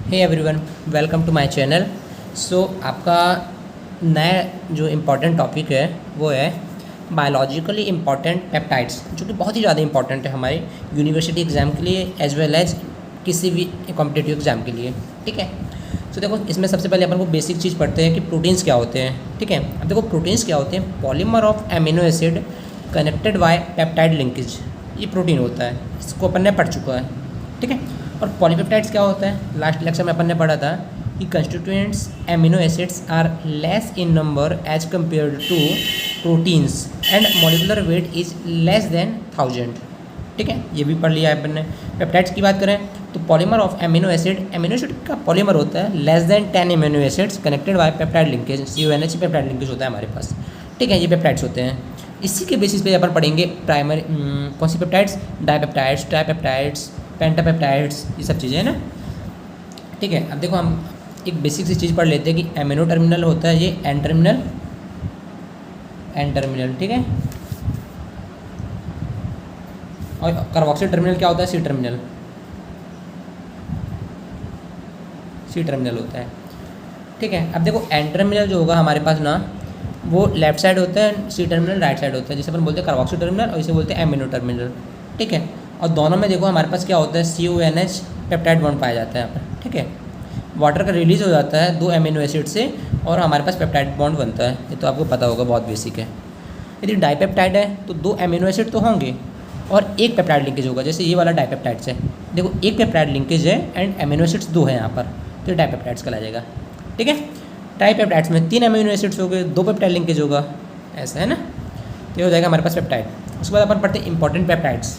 Hey everyone, welcome to my channel. आपका नया जो इम्पोर्टेंट टॉपिक है वो है बायोलॉजिकली इम्पॉर्टेंट पेप्टाइड्स, जो कि बहुत ही ज़्यादा इम्पॉर्टेंट है हमारे यूनिवर्सिटी एग्ज़ाम के लिए एज वेल एज किसी भी कॉम्पिटिटिव एग्ज़ाम के लिए। ठीक है। देखो, इसमें सबसे पहले अपन को बेसिक चीज़ पढ़ते हैं कि प्रोटीन्स क्या होते हैं। ठीक है। अब देखो, प्रोटीन्स क्या होते हैं? Polymer of amino acid connected by peptide linkage, ये प्रोटीन होता है। इसको अपन ने पढ़ चुका है। ठीक है। और पॉलीपेप्टाइड्स क्या होता है? लास्ट लेक्चर में अपन ने पढ़ा था कि constituents amino acids are less in number as compare to proteins and molecular weight is less than 1000। ठीक है, ये भी पढ़ लिया है अपन ने। पेप्टाइड्स की बात करें तो पॉलीमर ऑफ एमिनो एसिड का पॉलीमर होता है less than 10 amino acids connected by peptide linkage, CONH peptide linkage होता है हमारे पास। ठीक है, ये पेप्टाइड्स होते हैं। इसी के बेसिस पे अपन पढ़ेंगे प्राइमरी कौन सी पेप्टाइड्स, डाइपेप्टाइड्स, ट्राइपेप्टाइड्स, पेंटापेप्टाइड्स, ये सब चीज़ें हैं ना। ठीक है। अब देखो, हम एक बेसिक सी चीज़ पढ़ लेते हैं कि एमिनो टर्मिनल होता है ये एन टर्मिनल। ठीक है। और कार्बोक्सिल टर्मिनल क्या होता है? सी टर्मिनल होता है। ठीक है। अब देखो, एन टर्मिनल जो होगा हमारे पास ना, वो लेफ्ट साइड होता है, सी टर्मिनल राइट साइड होता है। जैसे अपन बोलते हैं कार्बोक्सिल टर्मिनल और इसे बोलते हैं एमिनो टर्मिनल। ठीक है। और दोनों में देखो हमारे पास क्या होता है? CONH पेप्टाइड बॉन्ड पाया जाता है यहाँ पर। ठीक है। वाटर का रिलीज हो जाता है 2 एमिनो एसिड से और हमारे पास पेप्टाइड बॉन्ड बनता है। ये तो आपको पता होगा, बहुत बेसिक है। यदि डाइपेप्टाइड है तो 2 एमिनो एसिड तो होंगे और एक पेप्टाइड लिंकेज होगा, जैसे ये वाला डाइपेप्टाइड्स है। देखो, एक पेप्टाइड लिंकेज है एंड एमिनो एसिड्स 2 हैं यहाँ पर, तो ये डाइपेप्टाइड्स कहला जाएगा। ठीक है। ट्राइपेप्टाइड्स में 3 एमिनो एसिड्स हो गए, 2 पेप्टाइड लिंकेज होगा, ऐसा है ना। तो ये हो जाएगा हमारे पास पेप्टाइड। उसके बाद अपन पढ़ते हैं इंपॉर्टेंट पेप्टाइड्स।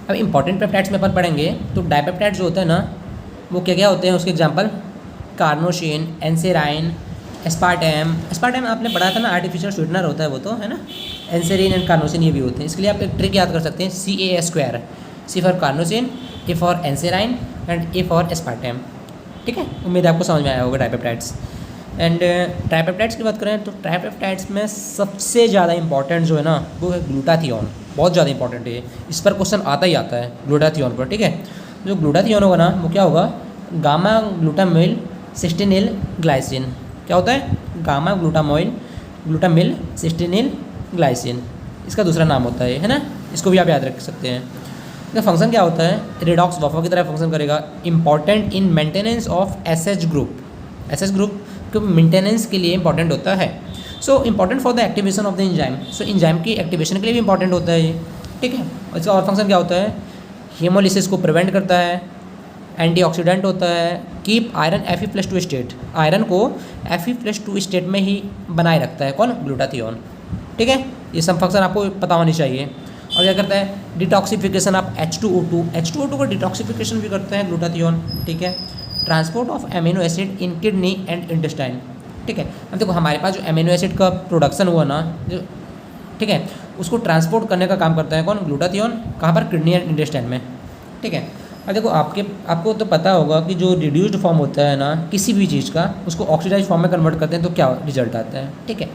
अब इंपॉर्टेंट पेप्टाइड्स में अपन पढ़ेंगे तो डाइपेप्टाइड्स जो होता है ना, वो क्या क्या होते हैं उसके एग्जांपल? कार्नोसिन, एंसेराइन, एस्पार्टेम आपने पढ़ा था ना, आर्टिफिशियल स्वीटनर होता है वो, तो है ना। एंसेरिन एंड कार्नोसिन ये भी होते हैं। इसके लिए आप एक ट्रिक याद कर सकते हैं, CA², C for carnosine, A for anserine and A for aspartame. ठीक है, उम्मीद है आपको समझ में आया होगा डाइपेप्टाइड्स। एंड ट्राइपेप्टाइड्स की बात करें तो ट्राइपेप्टाइड्स में सबसे ज़्यादा इंपॉर्टेंट जो है ना, वो है ग्लूटाथियोन। बहुत ज़्यादा इंपॉर्टेंट है, इस पर क्वेश्चन आता ही आता है ग्लूटाथियोन पर। ठीक है। जो ग्लूटाथियोन होगा ना, वो क्या होगा? Gamma glutamyl cysteinyl glycine. क्या होता है? गामा ग्लूटामिल सिस्टिनिल ग्लाइसिन, इसका दूसरा नाम होता है ना। इसको भी आप याद रख सकते हैं। इसका फंक्शन क्या होता है? रिडॉक्स बफर की तरह फंक्शन करेगा। Important in maintenance of SH group के मेंटेनेंस के लिए इंपॉर्टेंट होता है। Important for the activation of the enzyme. Enzyme की एक्टिवेशन के लिए भी इंपॉर्टेंट होता है ये। ठीक है। और इसका और फंक्शन क्या होता है? हेमोलिसिस को प्रिवेंट करता है, एंटीऑक्सीडेंट होता है, keep iron Fe+2 state, iron को Fe+2 स्टेट में ही बनाए रखता है। कौन? ग्लूटाथियोन। ठीक है। ये सब फंक्शन आपको पता होनी चाहिए। और क्या करता है? डिटॉक्सिफिकेशन ऑफ H2O2 को डिटॉक्सिफिकेशन भी करता है ग्लूटाथियोन। ठीक है। Transport of amino acid in kidney and intestine. ठीक है। अब देखो, हमारे पास जो एमिनो एसिड का प्रोडक्शन हुआ ना, जो, ठीक है, उसको ट्रांसपोर्ट करने का काम करता है कौन? ग्लूटाथियोन। कहाँ पर? किडनी एंड इंटेस्टाइन में। ठीक है। अब देखो, आपको तो पता होगा कि जो रिड्यूस्ड फॉर्म होता है ना किसी भी चीज़ का, उसको ऑक्सीडाइज फॉर्म में कन्वर्ट करते हैं तो क्या रिजल्ट आता है। ठीक है।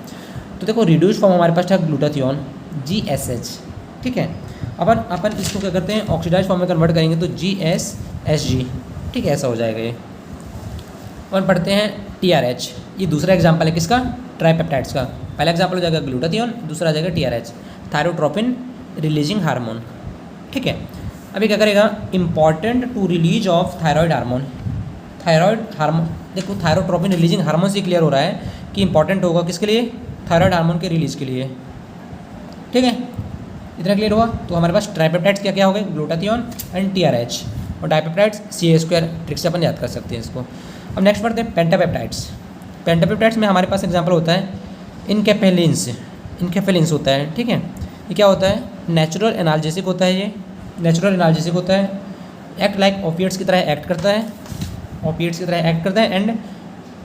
तो देखो, रिड्यूस्ड फॉर्म हमारे पास था ग्लूटाथियोन, GSH। ठीक है। अपन इसको क्या करते हैं? ऑक्सीडाइज फॉर्म में कन्वर्ट करेंगे तो GSHG। ठीक है, ऐसा हो जाएगा ये। और पढ़ते हैं TRH। ये दूसरा एग्जाम्पल है किसका? ट्राइपेप्टाइड्स का। पहला एग्जाम्पल हो जाएगा ग्लूटाथियोन, दूसरा आ जाएगा TRH, थायरोट्रोपिन रिलीजिंग हार्मोन। ठीक है। अभी क्या करेगा? Important to release of thyroid hormone. देखो, थायरोट्रोपिन रिलीजिंग हार्मोन से क्लियर हो रहा है कि इंपॉर्टेंट होगा किसके लिए? थायराइड हार्मोन के रिलीज के लिए। ठीक है, इतना क्लियर हुआ। तो हमारे पास ट्राइपेप्टाइड्स क्या क्या हो गए? ग्लूटाथियोन एंड TRH, और डाइपेप्टाइड्स CA²। ट्रिक से अपन याद कर सकते हैं इसको। अब नेक्स्ट पढ़ते हैं पेंटापेप्टाइड्स में हमारे पास एग्जाम्पल होता है इनकेफेलिन्स होता है। ठीक है। ये क्या होता है? नेचुरल एनाल्जेसिक होता है। ये नेचुरल एनाल्जेसिक होता है, एक्ट लाइक ओपिएट्स की तरह एक्ट करता है एंड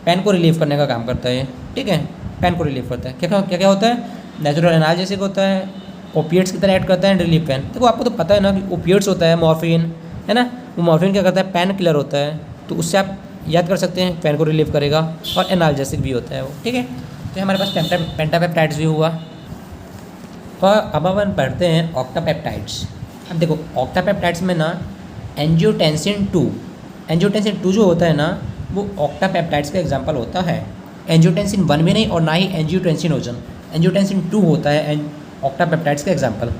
पेन को रिलीव करने का काम करता है। ठीक है, पेन को रिलीव करता है। क्या क्या होता है? नेचुरल एनाल्जेसिक होता है, ओपिएट्स की तरह एक्ट करता है एंड रिलीफ पेन। देखो, आपको तो पता है ना कि ओपिएट्स होता है मॉर्फिन, है ना। वो मॉर्फिन क्या करता है? पेन किलर होता है, तो उससे आप याद कर सकते हैं, पेन को रिलीव करेगा, और एनाल्जेसिक भी होता है वो। ठीक है। तो हमारे पास पेंटापेप्टाइड्स भी हुआ। और अब अपन पढ़ते हैं ऑक्टापेप्टाइड्स। अब देखो, ऑक्टापेप्टाइड्स में ना एंजियोटेंसिन 2 एंजियोटेंसिन 2 जो होता है ना वो ऑक्टापेप्टाइड्स का एग्जांपल होता है। एंजियोटेंसिन 1 भी नहीं और ना ही एंजियोटेंसिनोजन, एंजियोटेंसिन 2 होता है ऑक्टापेप्टाइड्स का एग्जांपल।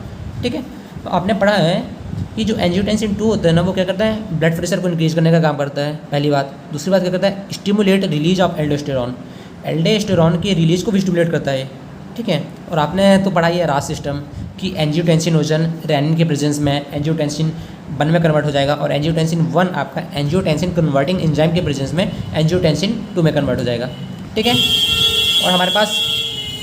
ठीक है, तो आपने पढ़ा है कि जो एंजियोटेंसिन 2 होता है ना वो क्या करता है, ब्लड प्रेशर को इंक्रीज करने का काम करता है, पहली बात। दूसरी बात क्या करता है, stimulate release of aldosterone, aldosterone की रिलीज को भी स्टिमुलेट करता है। ठीक है, और आपने तो पढ़ा ही है रास सिस्टम कि एंजियोटेंसिनोजन रेनिन के प्रेजेंस में एंजियोटेंसिन 1 में कन्वर्ट हो जाएगा और एंजियोटेंसिन 1 आपका एंजियोटेंसिन कन्वर्टिंग एंजाइम के प्रेजेंस में एंजियोटेंसिन 2 में कन्वर्ट हो जाएगा। ठीक है, और हमारे पास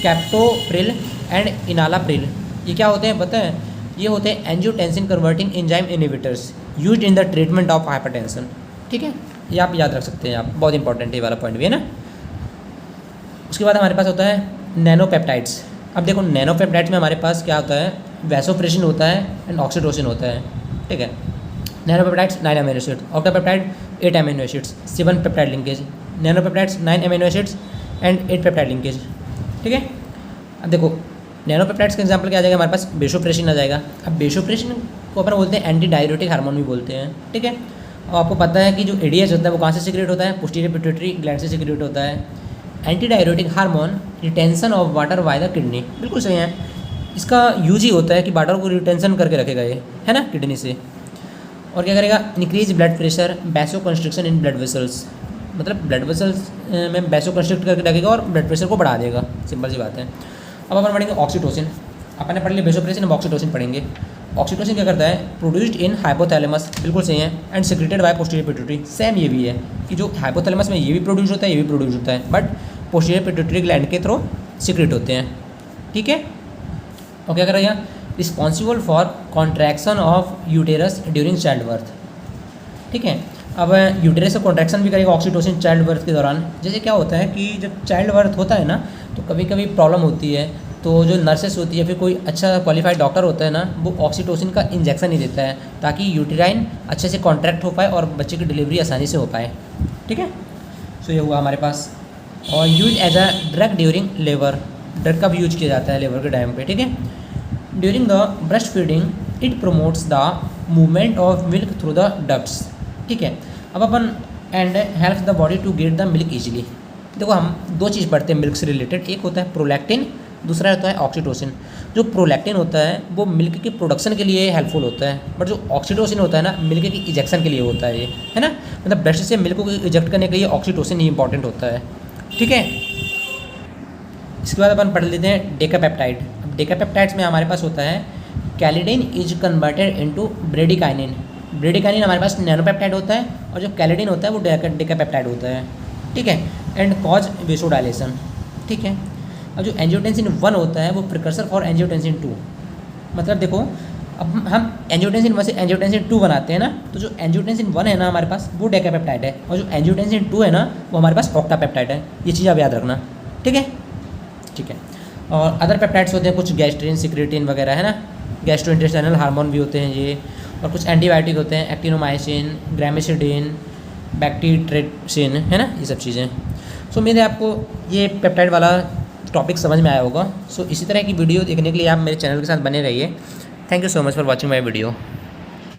कैप्टोप्रिल एंड इनालाप्रिल, ये क्या होते हैं पता है, ये होते हैं angiotensin converting enzyme inhibitors used in the treatment of hypertension. ठीक है, ये आप याद रख सकते हैं, आप बहुत इंपॉर्टेंट है ये वाला पॉइंट भी है ना। उसके बाद हमारे पास होता है नैनोपेप्टाइड्स। अब देखो नैनोपेप्टाइड्स में हमारे पास क्या होता है, वैसोप्रेसिन होता है एंड ऑक्सीटोसिन होता है। ठीक है, nonapeptides 9 amino acid, octapeptide 8 amino acids, 7 peptide linkage, nonapeptides 9 amino acids and 8 peptide linkage. ठीक है, अब देखो नैनोपेप्टाइड्स का एग्जांपल क्या आ जाएगा, हमारे पास बेसोप्रेसिन आ जाएगा। अब बेसोप्रेसिन को अपन बोलते हैं एंटी डायरेटिक हार्मोन भी बोलते हैं। ठीक है, और आपको पता है कि जो एडीएच होता है वो कहाँ से सिक्रेट होता है, पोस्टीरियर पिट्यूटरी ग्लैंड से सिक्रेट होता है। Anti diuretic hormone retention of water by the kidney, बिल्कुल सही है, इसका यूज ही होता है कि वाटर को रिटेंशन करके रखेगा ये, है ना, किडनी से। और क्या करेगा, increase blood pressure, vaso constriction in blood vessels, मतलब ब्लड वेसल्स में वैसो कंस्ट्रिक्ट करके रखेगा और ब्लड प्रेशर को बढ़ा देगा, सिंपल सी बात है। अब अपन पढ़ेंगे ऑक्सीटोसिन, अपन ने पढ़ लिया बेसोप्रेसिन, अब ऑक्सीटोसिन पढ़ेंगे। ऑक्सीटोसिन क्या करता है, प्रोड्यूस्ड इन हाइपोथैलेमस, बिल्कुल सही है, and secreted bye posterior pituitary, same ये भी है कि जो हाइपोथैलेमस में ये भी प्रोड्यूस होता है, ये भी प्रोड्यूस होता है, बट पोस्टीरियर पिट्यूटरी ग्लैंड के थ्रू सीक्रेट होते हैं। ठीक है, और क्या करेगा, responsible for contraction of uterus during child birth. ठीक है, अब यूटेरस से कॉन्ट्रैक्शन भी करेगा ऑक्सीटोसिन चाइल्ड बर्थ के दौरान। जैसे क्या होता है कि जब चाइल्ड बर्थ होता है ना तो कभी कभी प्रॉब्लम होती है, तो जो नर्सेस होती है फिर कोई अच्छा क्वालिफाइड डॉक्टर होता है ना वो ऑक्सीटोसिन का इंजेक्शन ही देता है ताकि यूटेराइन अच्छे से कॉन्ट्रैक्ट हो पाए और बच्चे की डिलीवरी आसानी से हो पाए। ठीक है, सो ये हुआ हमारे पास। और use as a drug during labour, drug का भी यूज किया जाता है लेबर के टाइम पे। ठीक है, during the breast feeding it promotes the movement of milk through the ducts. ठीक है, अब अपन and helps the body to get the milk easily. देखो हम दो चीज़ पढ़ते हैं मिल्क से रिलेटेड, एक होता है प्रोलैक्टिन, दूसरा होता है ऑक्सीटोसिन। जो प्रोलैक्टिन होता है वो मिल्क के प्रोडक्शन के लिए हेल्पफुल होता है, बट जो ऑक्सीटोसिन होता है ना मिल्क की इजेक्शन के लिए होता है ये, है ना, मतलब ब्रेस्ट से मिल्क को इजेक्ट करने के लिए ऑक्सीटोसिन ही इंपॉर्टेंट होता है। ठीक है, इसके बाद अपन पढ़ लेते हैं डेकापेप्टाइड। अब डेकापेप्टाइड्स में हमारे पास होता है kallidin is converted into bradykinin. Bradykinin हमारे पास नैनोपेप्टाइड होता है और जो कैलिडिन होता है वो डेकापेप्टाइड होता है। ठीक है, एंड कॉज वेसोडाइलेशन। ठीक है, अब जो एंजियोटेंसिन 1 होता है वो प्रिकर्सर फॉर एंजियोटेंसिन 2, मतलब देखो अब हम एंजियोटेंसिन 1 से एंजियोटेंसिन 2 बनाते हैं ना, तो जो एंजियोटेंसिन 1 है ना हमारे पास वो डेकापेप्टाइड है और जो एंजियोटेंसिन 2 है ना वो हमारे पास ऑक्टापेप्टाइड है। ये चीज़ आप याद रखना। ठीक है, ठीक है, और अदर पेप्टाइड्स होते हैं कुछ गैस्ट्रिन, सिक्रेटिन वगैरह, है ना, गैस्ट्रोइंटेस्टाइनल हार्मोन भी होते हैं ये, और कुछ एंटीबायोटिक होते हैं एक्टिनोमाइसिन, ग्रामिसिडिन, बैक्टीट्रेसिन, है ना, ये सब चीज़ें। सो उम्मीद है आपको ये पेप्टाइड वाला टॉपिक समझ में आया होगा। सो इसी तरह की वीडियो देखने के लिए आप मेरे चैनल के साथ बने रहिए। Thank you so much for watching my video.